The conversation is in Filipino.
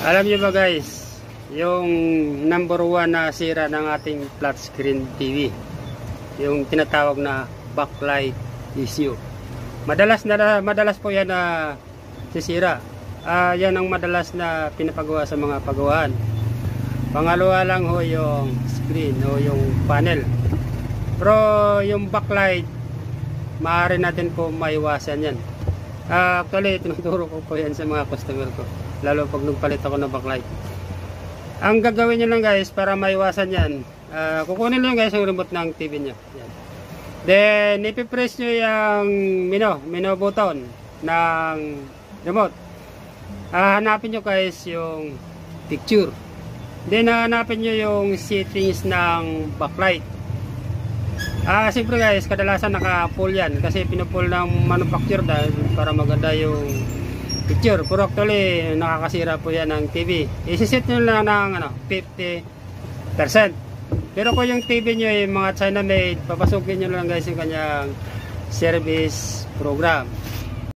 Alam niyo ba guys, yung number 1 na sira ng ating flat screen TV, yung tinatawag na backlight issue. Madalas po yan na sisira. Yan ang madalas na pinapagawa sa mga pagawaan. Pangalawa lang ho yung screen o yung panel. Pero yung backlight, maaari natin po maiwasan yan. Actually, tinuturo ko po yan sa mga customer ko, lalo pag nagpalit ako ng backlight. Ang gagawin nyo lang guys para maiwasan yan, kukunin nyo guys yung remote ng TV nyo. Yan. Then ipipress nyo yung menu button ng remote. Hanapin nyo guys yung picture. Then hanapin nyo yung settings ng backlight. Siyempre guys, kadalasan naka-pull yan kasi pinupull ng manufacturer dahil para maganda yung picture. Pero actually, nakakasira po yan ng TV. Isiset nyo lang ng 50%. Pero kung yung TV nyo ay mga China made, papasukin nyo lang guys yung kanyang service program.